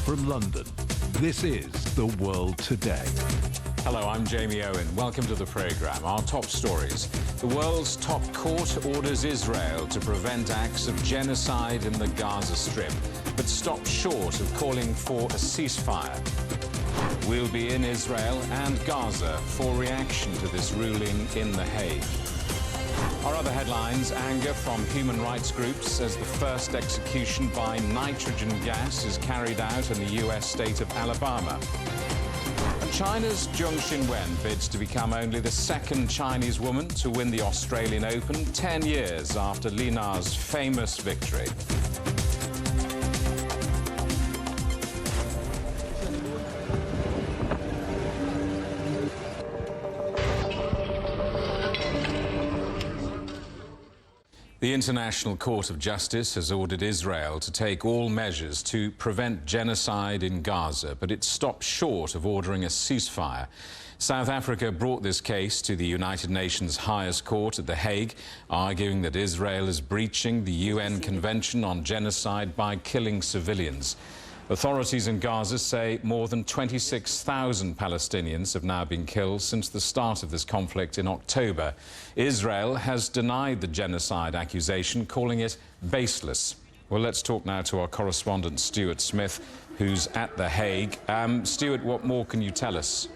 from London, this is The World Today. Hello, I'm Jamie Owen. Welcome to the programme. Our top stories. The world's top court orders Israel to prevent acts of genocide in the Gaza Strip, but stops short of calling for a ceasefire. We'll be in Israel and Gaza for reaction to this ruling in The Hague. Our other headlines: anger from human rights groups as the first execution by nitrogen gas is carried out in the US state of Alabama. And China's Zheng Xinwen bids to become only the second Chinese woman to win the Australian Open 10 years after Li Na's famous victory. The International Court of Justice has ordered Israel to take all measures to prevent genocide in Gaza, but it stopped short of ordering a ceasefire. South Africa brought this case to the United Nations highest court at The Hague, arguing that Israel is breaching the UN Convention on Genocide by killing civilians. Authorities in Gaza say more than 26,000 Palestinians have now been killed since the start of this conflict in October. Israel has denied the genocide accusation, calling it baseless. Well, let's talk now to our correspondent, Stuart Smith, who's at The Hague. Stuart, what more can you tell us?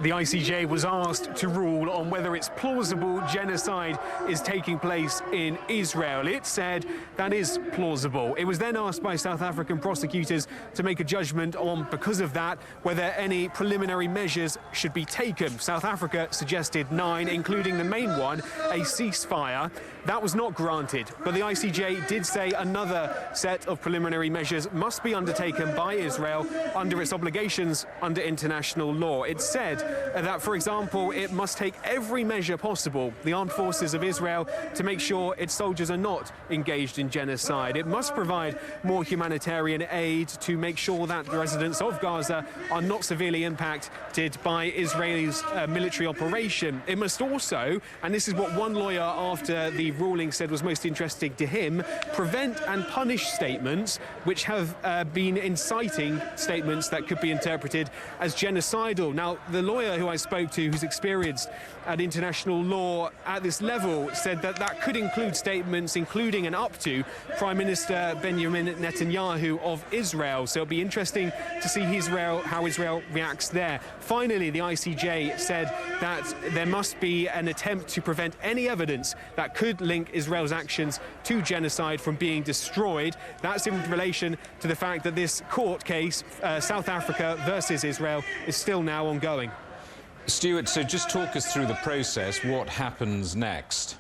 The ICJ was asked to rule on whether it's plausible genocide is taking place in Israel. It said that is plausible. It was then asked by South African prosecutors to make a judgment on, because of that, whether any preliminary measures should be taken. South Africa suggested 9, including the main one, a ceasefire. That was not granted, but the ICJ did say another set of preliminary measures must be undertaken by Israel under its obligations under international law. It said that, for example, it must take every measure possible, the armed forces of Israel, to make sure its soldiers are not engaged in genocide. It must provide more humanitarian aid to make sure that the residents of Gaza are not severely impacted by Israel's military operation. It must also, and this is what one lawyer after the ruling said was most interesting to him, prevent and punish statements which have been inciting statements that could be interpreted as genocidal. Now, the lawyer who I spoke to, who's experienced at international law at this level, said that that could include statements including and up to Prime Minister Benjamin Netanyahu of Israel. So it'll be interesting to see how Israel reacts there. Finally, the ICJ said that there must be an attempt to prevent any evidence that could link Israel's actions to genocide from being destroyed. That's in relation to the fact that this court case, South Africa versus Israel, is still now ongoing. Stuart, so just talk us through the process. What happens next?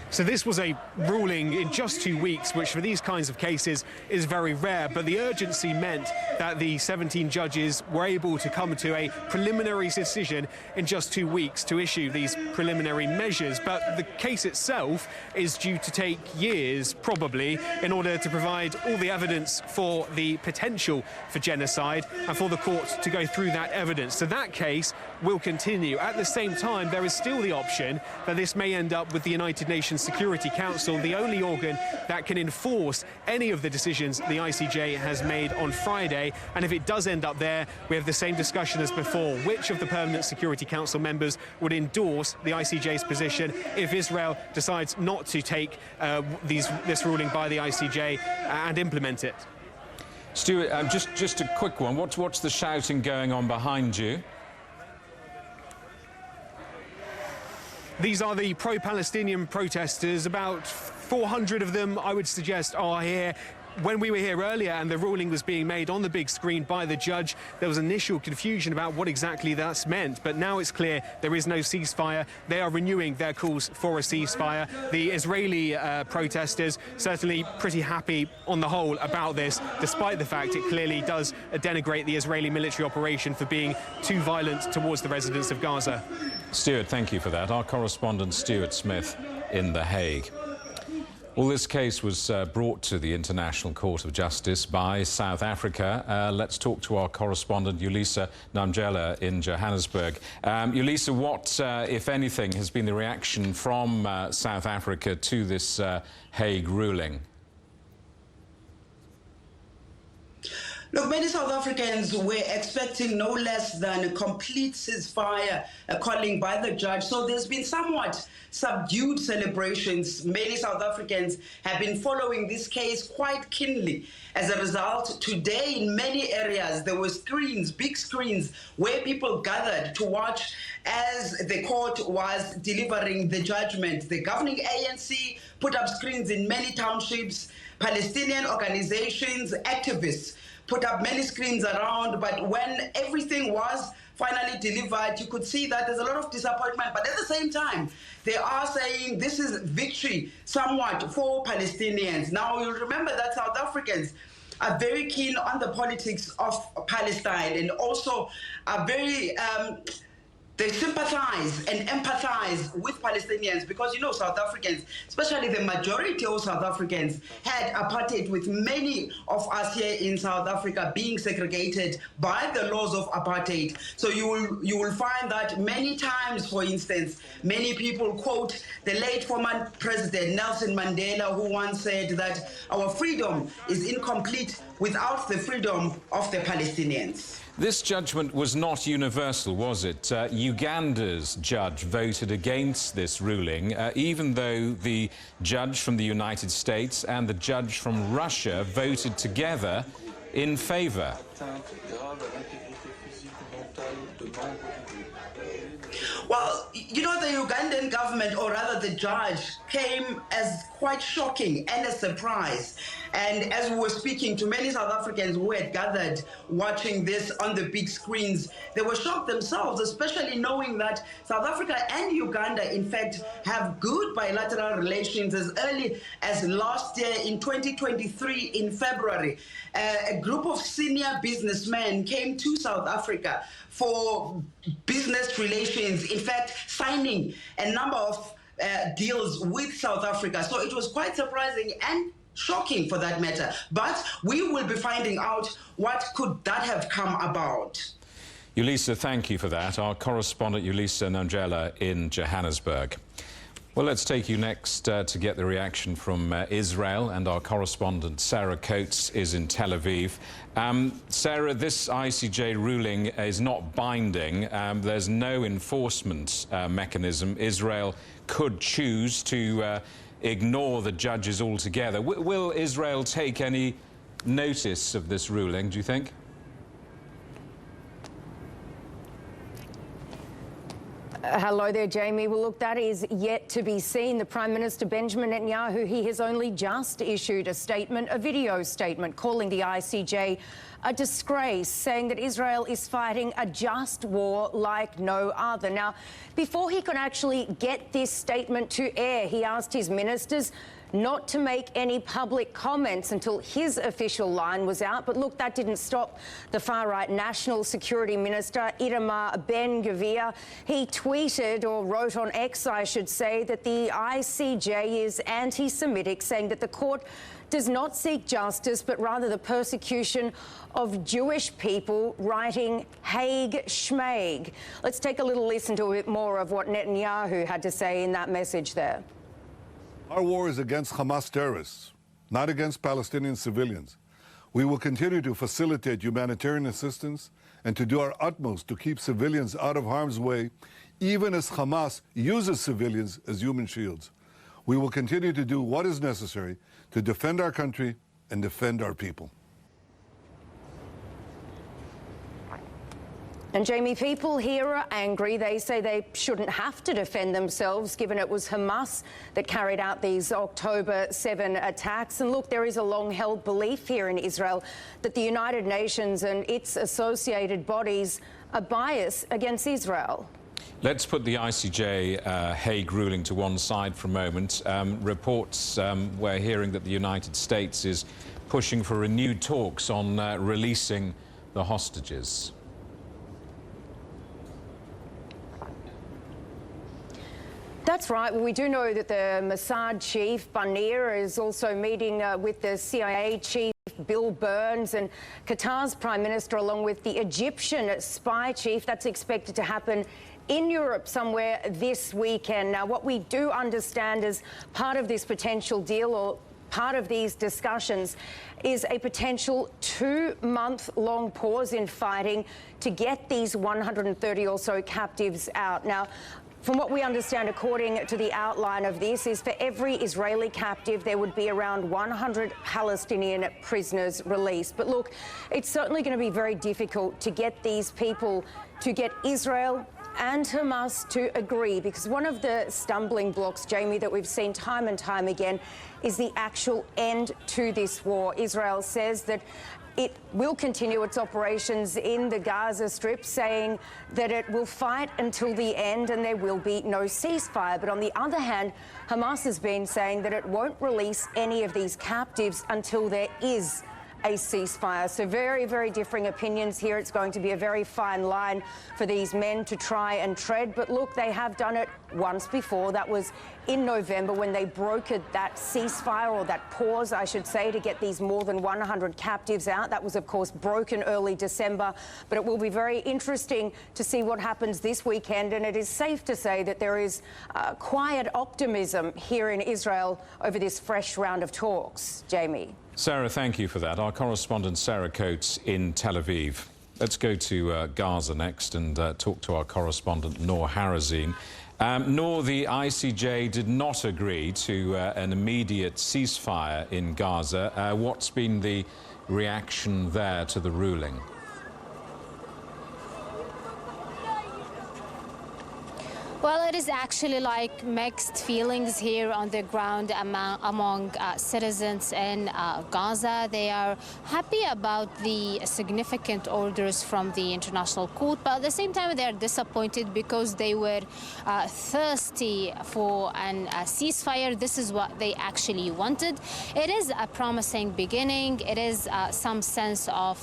So this was a ruling in just 2 weeks, which for these kinds of cases is very rare. But the urgency meant that the 17 judges were able to come to a preliminary decision in just 2 weeks to issue these preliminary measures. But the case itself is due to take years, probably, in order to provide all the evidence for the potential for genocide and for the court to go through that evidence. So that case will continue. At the same time, there is still the option that this may end up with the United Nations Security Council, the only organ that can enforce any of the decisions the ICJ has made on Friday. And if it does end up there, we have the same discussion as before. Which of the Permanent Security Council members would endorse the ICJ's position if Israel decides not to take this ruling by the ICJ and implement it? Stuart, just a quick one. What's the shouting going on behind you? These are the pro-Palestinian protesters. About 400 of them, I would suggest, are here. When we were here earlier and the ruling was being made on the big screen by the judge, there was initial confusion about what exactly that's meant. But now it's clear there is no ceasefire. They are renewing their calls for a ceasefire. The Israeli protesters certainly pretty happy on the whole about this, despite the fact it clearly does denigrate the Israeli military operation for being too violent towards the residents of Gaza. Stuart, thank you for that. Our correspondent Stuart Smith in The Hague. Well, this case was brought to the International Court of Justice by South Africa. Let's talk to our correspondent, Yolisa Namjela in Johannesburg. Yolisa, what, if anything, has been the reaction from South Africa to this Hague ruling? Look, many South Africans were expecting no less than a complete ceasefire, calling by the judge. So there's been somewhat subdued celebrations. Many South Africans have been following this case quite keenly. As a result, today in many areas, there were screens, big screens, where people gathered to watch as the court was delivering the judgment. The governing ANC put up screens in many townships. Palestinian organizations, activists, put up many screens around, but when everything was finally delivered, you could see that there's a lot of disappointment. But at the same time, they are saying this is victory somewhat for Palestinians. Now, you'll remember that South Africans are very keen on the politics of Palestine and also are very... they sympathize and empathize with Palestinians because, you know, South Africans, especially the majority of South Africans, had apartheid, with many of us here in South Africa being segregated by the laws of apartheid. So you will find that many times, for instance, many people quote the late former President Nelson Mandela, who once said that our freedom is incomplete without the freedom of the Palestinians. This judgment was not universal, was it? Uganda's judge voted against this ruling, even though the judge from the United States and the judge from Russia voted together in favour. Well, you know, the Ugandan government, or rather the judge, came as quite shocking and a surprise. And as we were speaking to many South Africans who had gathered watching this on the big screens, they were shocked themselves, especially knowing that South Africa and Uganda, in fact, have good bilateral relations. As early as last year, in 2023, in February, a group of senior businessmen came to South Africa for business relations, in fact, signing a number of deals with South Africa. So it was quite surprising and shocking for that matter. But we will be finding out what could that have come about. Yolisa, thank you for that. Our correspondent Yolisa Namjela in Johannesburg. Well, let's take you next to get the reaction from Israel, and our correspondent Sarah Coates is in Tel Aviv. Sarah, this ICJ ruling is not binding. There's no enforcement mechanism. Israel could choose to ignore the judges altogether. Will Israel take any notice of this ruling, do you think? Hello there, Jamie. Well, look, that is yet to be seen. The Prime Minister, Benjamin Netanyahu, he has only just issued a statement, a video statement, calling the ICJ a disgrace, saying that Israel is fighting a just war like no other. Now, before he could actually get this statement to air, he asked his ministers not to make any public comments until his official line was out. But look, that didn't stop the far-right National Security Minister, Itamar Ben-Gvir. He tweeted, or wrote on X, I should say, that the ICJ is anti-Semitic, saying that the court does not seek justice, but rather the persecution of Jewish people, writing Hague Schmaeg. Let's take a little listen to a bit more of what Netanyahu had to say in that message there. Our war is against Hamas terrorists, not against Palestinian civilians. We will continue to facilitate humanitarian assistance and to do our utmost to keep civilians out of harm's way, even as Hamas uses civilians as human shields. We will continue to do what is necessary to defend our country and defend our people. And Jamie, people here are angry. They say they shouldn't have to defend themselves, given it was Hamas that carried out these October 7 attacks. And look, there is a long-held belief here in Israel that the United Nations and its associated bodies are biased against Israel. Let's put the ICJ Hague ruling to one side for a moment. Reports we're hearing that the United States is pushing for renewed talks on releasing the hostages. That That's right. Well, we do know that the Mossad chief, Barnea, is also meeting with the CIA chief, Bill Burns, and Qatar's prime minister, along with the Egyptian spy chief. That's expected to happen in Europe somewhere this weekend. Now, what we do understand is part of this potential deal, or part of these discussions, is a potential 2-month-long pause in fighting to get these 130 or so captives out. Now, from what we understand, according to the outline of this, is for every Israeli captive, there would be around 100 Palestinian prisoners released. But look, it's certainly going to be very difficult to get these people, to get Israel and Hamas to agree, because one of the stumbling blocks, Jamie, that we've seen time and time again is the actual end to this war. Israel says that it will continue its operations in the Gaza Strip, saying that it will fight until the end and there will be no ceasefire. But on the other hand, Hamas has been saying that it won't release any of these captives until there is a ceasefire. So very, very differing opinions here. It's going to be a very fine line for these men to try and tread. But look, they have done it once before. That was in November when they brokered that ceasefire, or that pause, I should say, to get these more than 100 captives out. That was, of course, broken early December. But it will be very interesting to see what happens this weekend. And it is safe to say that there is quiet optimism here in Israel over this fresh round of talks. Jamie. Sarah, thank you for that. Our correspondent Sarah Coates in Tel Aviv. Let's go to Gaza next and talk to our correspondent Noor Harazin. Noor, the ICJ did not agree to an immediate ceasefire in Gaza. What's been the reaction there to the ruling? Well, it is actually like mixed feelings here on the ground among citizens in Gaza. They are happy about the significant orders from the International Court, but at the same time they are disappointed because they were thirsty for a ceasefire. This is what they actually wanted. It is a promising beginning. It is some sense of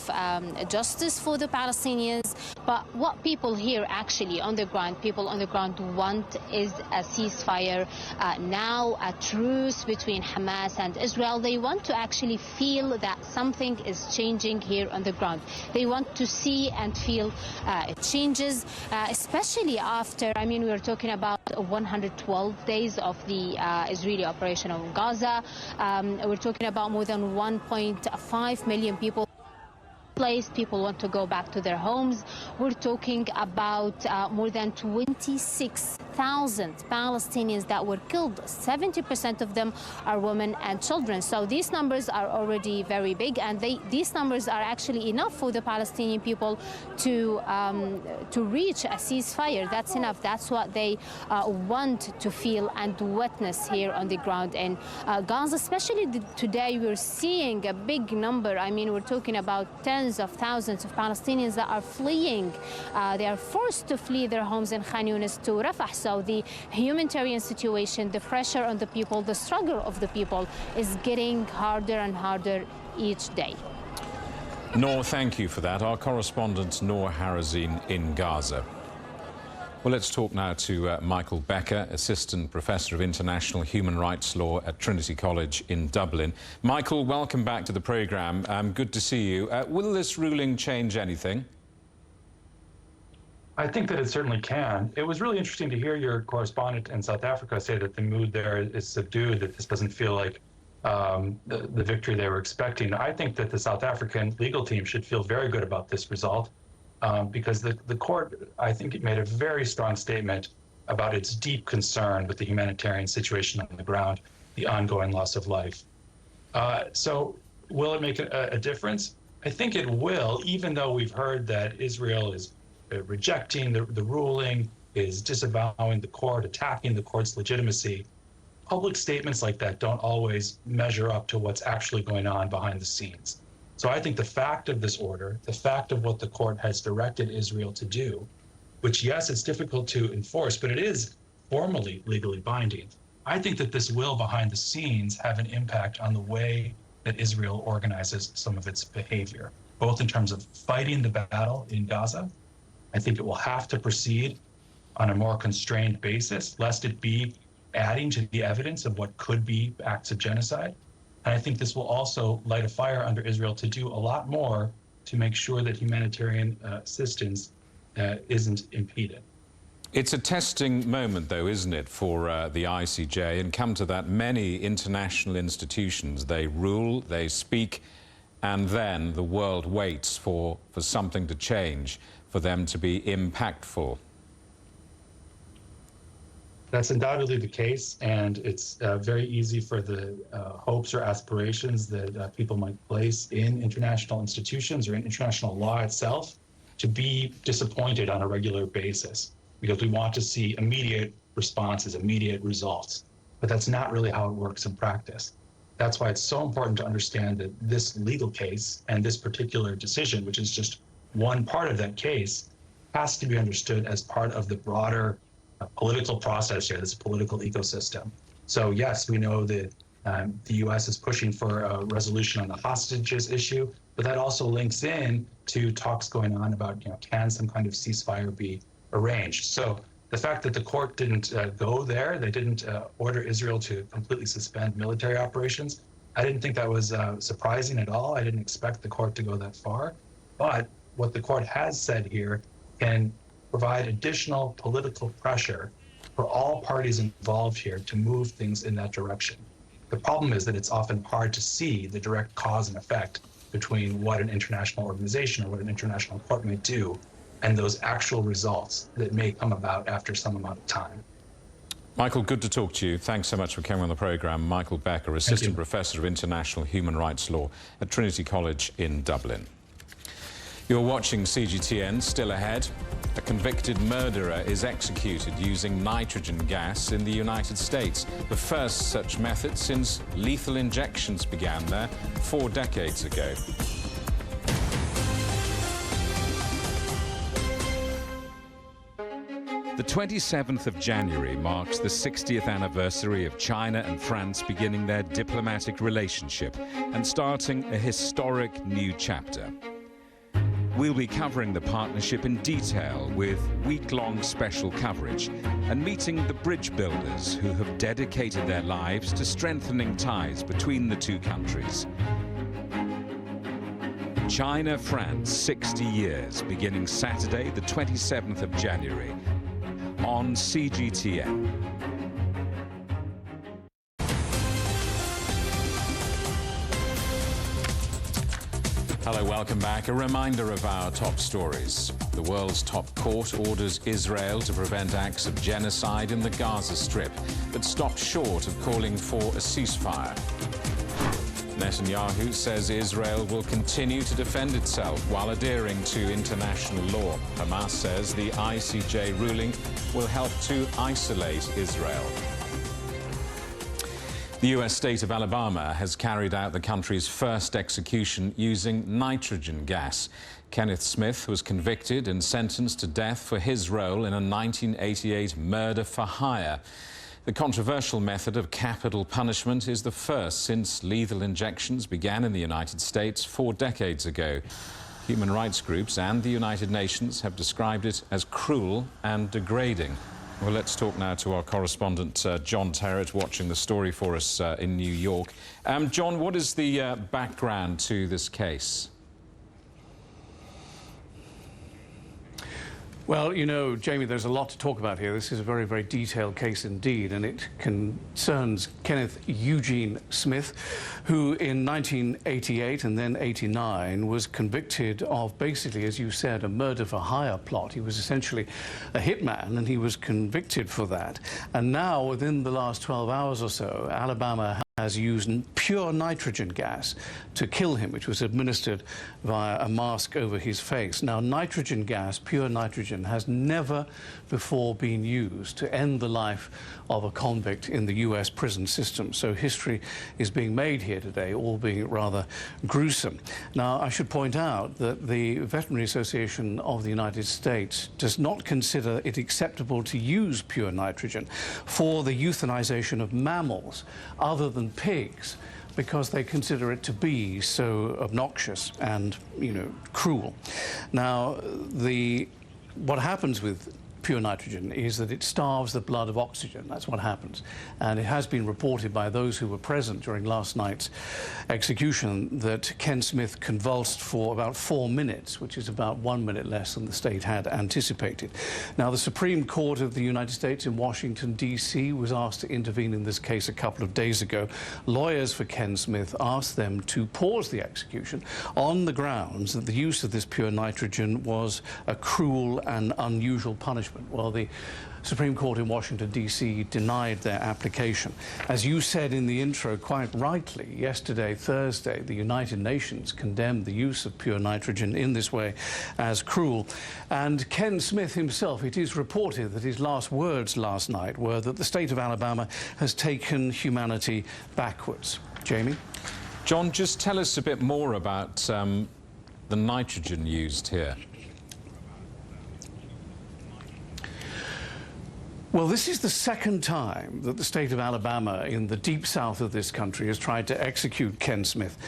justice for the Palestinians. But what people here actually on the ground, people on the ground want is a ceasefire now, a truce between Hamas and Israel. They want to actually feel that something is changing here on the ground. They want to see and feel changes, especially after, I mean, we were talking about 112 days of the Israeli operation on Gaza. We're talking about more than 1.5 million people. People want to go back to their homes. We're talking about more than 26,000 Palestinians that were killed. 70% of them are women and children. So these numbers are already very big, and these numbers are actually enough for the Palestinian people to reach a ceasefire. That's enough. That's what they want to feel and witness here on the ground in Gaza. Especially today, we're seeing a big number. I mean, we're talking about tens of thousands of Palestinians that are fleeing. They are forced to flee their homes in Khan Yunis to Rafah. So the humanitarian situation, the pressure on the people, the struggle of the people is getting harder and harder each day. Noor, thank you for that. Our correspondent Noor Harazin in Gaza. Well, let's talk now to Michael Becker, Assistant Professor of International Human Rights Law at Trinity College in Dublin. Michael, welcome back to the programme. Good to see you. Will this ruling change anything? I think that it certainly can. It was really interesting to hear your correspondent in South Africa say that the mood there is subdued, that this doesn't feel like the victory they were expecting. I think that the South African legal team should feel very good about this result. Because the court, I think, it made a very strong statement about its deep concern with the humanitarian situation on the ground, the ongoing loss of life. So will it make a difference? I think it will, even though we've heard that Israel is rejecting the ruling, is disavowing the court, attacking the court's legitimacy. Public statements like that don't always measure up to what's actually going on behind the scenes. So I think the fact of this order, the fact of what the court has directed Israel to do, which, yes, it's difficult to enforce, but it is formally legally binding. I think that this will, behind the scenes, have an impact on the way that Israel organizes some of its behavior, both in terms of fighting the battle in Gaza. I think it will have to proceed on a more constrained basis, lest it be adding to the evidence of what could be acts of genocide. And I think this will also light a fire under Israel to do a lot more to make sure that humanitarian assistance isn't impeded. It's a testing moment, though, isn't it, for the ICJ? And come to that, many international institutions, they rule, they speak, and then the world waits for something to change, for them to be impactful. That's undoubtedly the case, and it's very easy for the hopes or aspirations that people might place in international institutions or in international law itself to be disappointed on a regular basis, because we want to see immediate responses, immediate results. But that's not really how it works in practice. That's why it's so important to understand that this legal case and this particular decision, which is just one part of that case, has to be understood as part of the broader political process here, this political ecosystem. So yes, we know that the U.S. is pushing for a resolution on the hostages issue, but that also links in to talks going on about, can some kind of ceasefire be arranged? So the fact that the court didn't go there, they didn't order Israel to completely suspend military operations, I didn't think that was surprising at all. I didn't expect the court to go that far. But what the court has said here can provide additional political pressure for all parties involved here to move things in that direction. The problem is that it's often hard to see the direct cause and effect between what an international organization or what an international court may do and those actual results that may come about after some amount of time. Michael, good to talk to you. Thanks so much for coming on the programme. Michael Becker, Assistant Professor of International Human Rights Law at Trinity College in Dublin. You're watching CGTN. Still ahead, a convicted murderer is executed using nitrogen gas in the United States. The first such method since lethal injections began there 4 decades ago. The 27th of January marks the 60th anniversary of China and France beginning their diplomatic relationship and starting a historic new chapter. We'll be covering the partnership in detail with week-long special coverage and meeting the bridge builders who have dedicated their lives to strengthening ties between the two countries. China-France 60 years, beginning Saturday, the 27th of January, on CGTN. Hello, welcome back. A reminder of our top stories. The world's top court orders Israel to prevent acts of genocide in the Gaza Strip, but stopped short of calling for a ceasefire. Netanyahu says Israel will continue to defend itself while adhering to international law. Hamas says the ICJ ruling will help to isolate Israel. The U.S. state of Alabama has carried out the country's first execution using nitrogen gas. Kenneth Smith was convicted and sentenced to death for his role in a 1988 murder for hire. The controversial method of capital punishment is the first since lethal injections began in the United States 4 decades ago. Human rights groups and the United Nations have described it as cruel and degrading. Well, let's talk now to our correspondent, John Terrett, watching the story for us in New York. John, what is the background to this case? Well, you know, Jamie, there's a lot to talk about here. This is a very, very detailed case indeed, and it concerns Kenneth Eugene Smith, who in 1988 and then 89 was convicted of basically, as you said, a murder for hire plot. He was essentially a hitman, and he was convicted for that. And now, within the last 12 hours or so, Alabama has used pure nitrogen gas to kill him, which was administered via a mask over his face. Now, nitrogen gas, pure nitrogen, has never before been used to end the life of a convict in the U.S. prison system. So history is being made here today, albeit rather gruesome. Now, I should point out that the Veterinary Association of the United States does not consider it acceptable to use pure nitrogen for the euthanization of mammals other than pigs, because they consider it to be so obnoxious and, you know, cruel. Now, what happens with pure nitrogen is that it starves the blood of oxygen. That's what happens. And it has been reported by those who were present during last night's execution that Ken Smith convulsed for about 4 minutes, which is about 1 minute less than the state had anticipated. Now, the Supreme Court of the United States in Washington, D.C. was asked to intervene in this case a couple of days ago. Lawyers for Ken Smith asked them to pause the execution on the grounds that the use of this pure nitrogen was a cruel and unusual punishment. Well, the Supreme Court in Washington, D.C. denied their application. As you said in the intro, quite rightly, yesterday, Thursday, the United Nations condemned the use of pure nitrogen in this way as cruel. And Ken Smith himself, it is reported that his last words last night were that the state of Alabama has taken humanity backwards. Jamie? John, just tell us a bit more about the nitrogen used here. Well, this is the second time that the state of Alabama in the deep south of this country has tried to execute Ken Smith.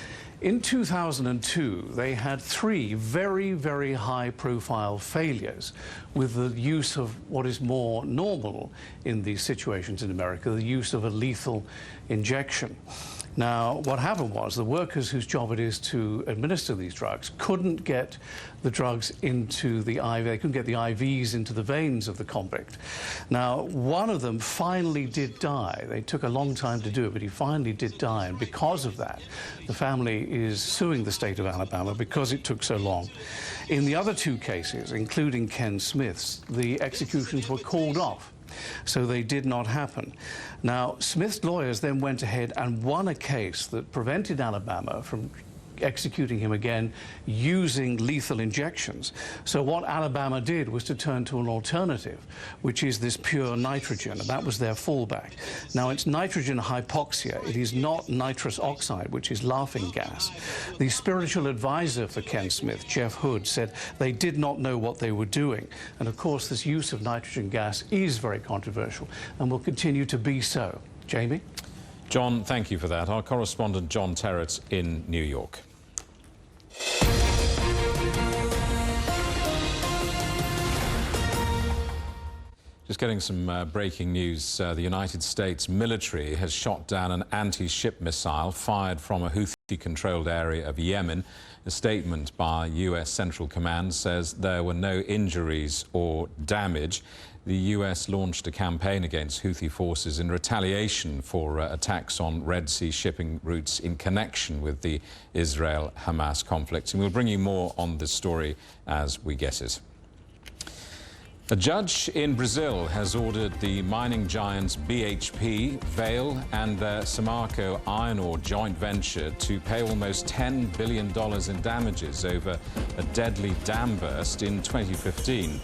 In 2002, they had 3 very, very high-profile failures with the use of what is more normal in these situations in America, the use of a lethal injection. Now, what happened was the workers whose job it is to administer these drugs couldn't get the drugs into the IV, they couldn't get the IVs into the veins of the convict. Now, one of them finally did die. They took a long time to do it, but he finally did die, and because of that, the family is suing the state of Alabama because it took so long. In the other 2 cases, including Ken Smith's, the executions were called off. So they did not happen. Now, Smith's lawyers then went ahead and won a case that prevented Alabama from executing him again using lethal injections. So what Alabama did was to turn to an alternative, which is this pure nitrogen, and that was their fallback. Now, it's nitrogen hypoxia. It is not nitrous oxide, which is laughing gas. The spiritual advisor for Ken Smith, Jeff Hood, said they did not know what they were doing. And of course, this use of nitrogen gas is very controversial and will continue to be so. Jamie? John, thank you for that. Our correspondent John Terrett in New York. Just getting some breaking news. The United States military has shot down an anti-ship missile fired from a Houthi-controlled area of Yemen. A statement by U.S. Central Command says there were no injuries or damage. The U.S. launched a campaign against Houthi forces in retaliation for attacks on Red Sea shipping routes in connection with the Israel-Hamas conflict. And we'll bring you more on this story as we get it. A judge in Brazil has ordered the mining giants BHP, Vale and their Samarco iron ore joint venture to pay almost $10 billion in damages over a deadly dam burst in 2015.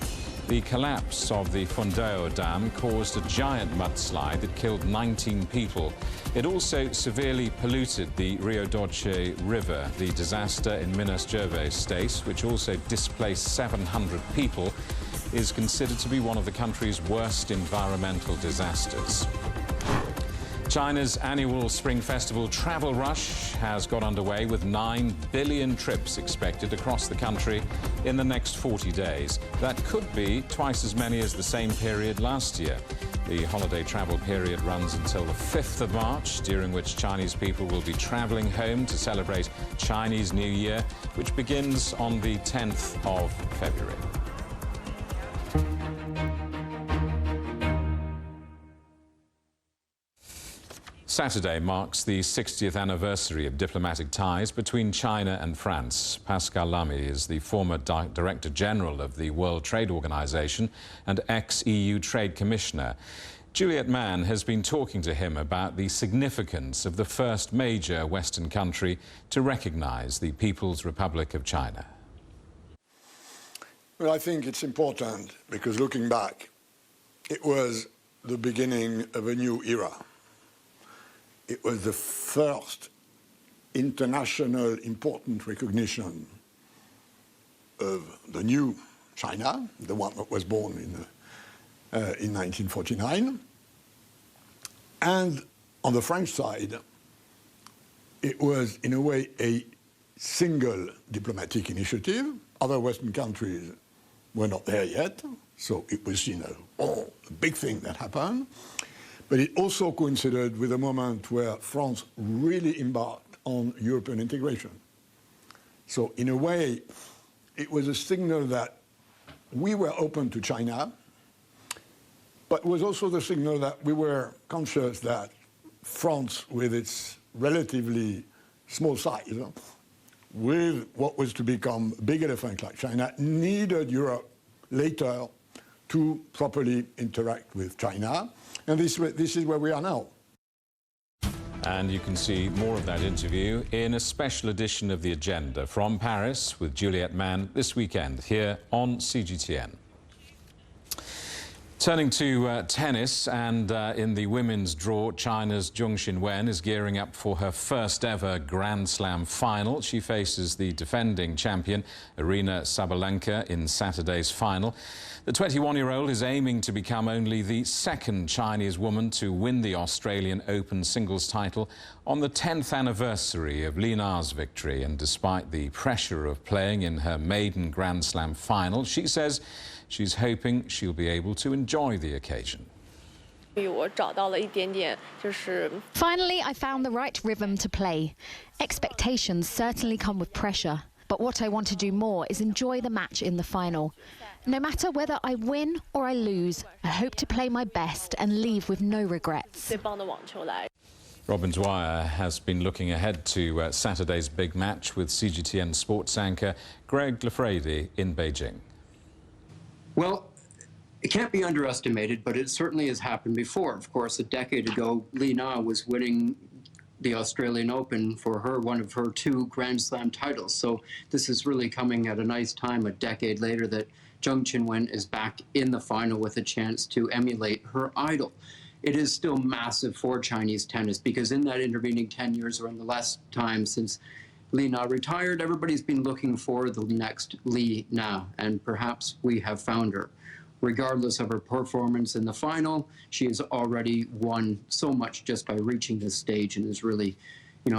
The collapse of the Fundão Dam caused a giant mudslide that killed 19 people. It also severely polluted the Rio Doce River. The disaster in Minas Gerais state, which also displaced 700 people, is considered to be one of the country's worst environmental disasters. China's annual Spring Festival travel rush has got underway with 9 billion trips expected across the country in the next 40 days. That could be twice as many as the same period last year. The holiday travel period runs until the 5th of March, during which Chinese people will be traveling home to celebrate Chinese New Year, which begins on the 10th of February. Saturday marks the 60th anniversary of diplomatic ties between China and France. Pascal Lamy is the former Director General of the World Trade Organization and ex-EU Trade Commissioner. Juliet Mann has been talking to him about the significance of the first major Western country to recognize the People's Republic of China. Well, I think it's important because looking back, it was the beginning of a new era. It was the first international important recognition of the new China, the one that was born in 1949. And on the French side, it was in a way a single diplomatic initiative. Other Western countries were not there yet, so it was, a big thing that happened. But it also coincided with a moment where France really embarked on European integration. So in a way, it was a signal that we were open to China, but it was also the signal that we were conscious that France, with its relatively small size, with what was to become a big elephant like China, needed Europe later to properly interact with China. And this is where we are now. And you can see more of that interview in a special edition of The Agenda from Paris with Juliette Mann this weekend here on CGTN. Turning to tennis, and in the women's draw, China's Zheng Qinwen is gearing up for her first ever Grand Slam final. She faces the defending champion, Aryna Sabalenka, in Saturday's final. The 21-year-old is aiming to become only the second Chinese woman to win the Australian Open singles title on the 10th anniversary of Li Na's victory. And despite the pressure of playing in her maiden Grand Slam final, she says she's hoping she'll be able to enjoy the occasion. Finally, I found the right rhythm to play. Expectations certainly come with pressure, but what I want to do more is enjoy the match in the final. No matter whether I win or I lose, I hope to play my best and leave with no regrets. Robin Dwyer has been looking ahead to Saturday's big match with CGTN sports anchor Greg Lafredi in Beijing. Well, it can't be underestimated, but it certainly has happened before. Of course, a decade ago, Li Na was winning the Australian Open for her, one of her 2 Grand Slam titles. So this is really coming at a nice time, a decade later, that Zheng Qinwen is back in the final with a chance to emulate her idol. It is still massive for Chinese tennis because in that intervening 10 years, or in the last time since Li Na retired, everybody's been looking for the next Li Na, and perhaps we have found her. Regardless of her performance in the final, she has already won so much just by reaching this stage and has really,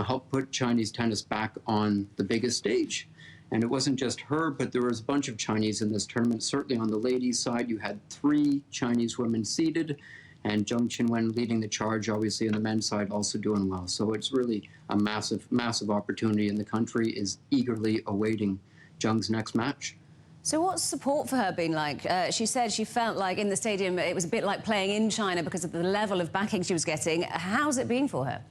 helped put Chinese tennis back on the biggest stage. And it wasn't just her, but there was a bunch of Chinese in this tournament. Certainly on the ladies' side, you had 3 Chinese women seeded, and Zheng Qinwen leading the charge, obviously, on the men's side, also doing well. So it's really a massive, massive opportunity, and the country is eagerly awaiting Zheng's next match. So what's support for her been like? She said she felt like in the stadium it was a bit like playing in China because of the level of backing she was getting. How's it been for her?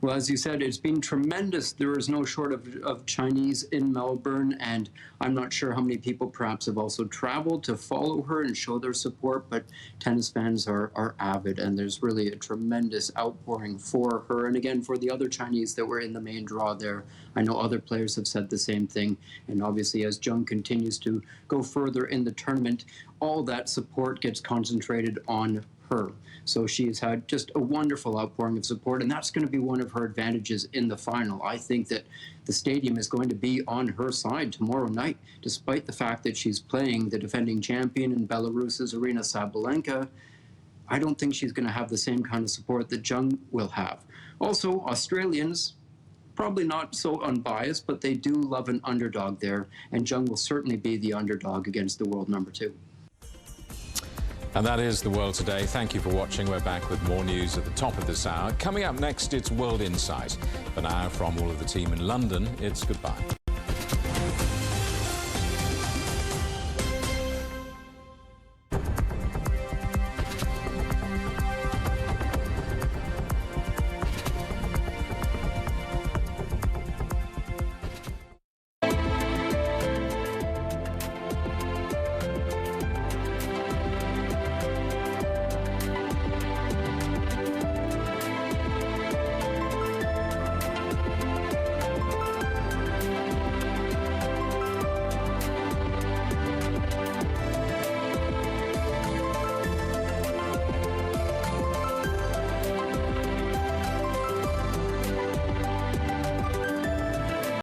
Well, as you said, it's been tremendous. There is no shortage of Chinese in Melbourne, and I'm not sure how many people perhaps have also traveled to follow her and show their support, but tennis fans are avid, and there's really a tremendous outpouring for her. And again, for the other Chinese that were in the main draw there, I know other players have said the same thing. And obviously, as Zheng continues to go further in the tournament, all that support gets concentrated on her. So she has had just a wonderful outpouring of support, and that's going to be one of her advantages in the final. I think that the stadium is going to be on her side tomorrow night, despite the fact that she's playing the defending champion in Belarus's Aryna Sabalenka. I don't think she's going to have the same kind of support that Zheng will have. Also, Australians, probably not so unbiased, but they do love an underdog there, and Zheng will certainly be the underdog against the world number 2. And that is The World Today. Thank you for watching. We're back with more news at the top of this hour. Coming up next, it's World Insight. For now, from all of the team in London, it's goodbye.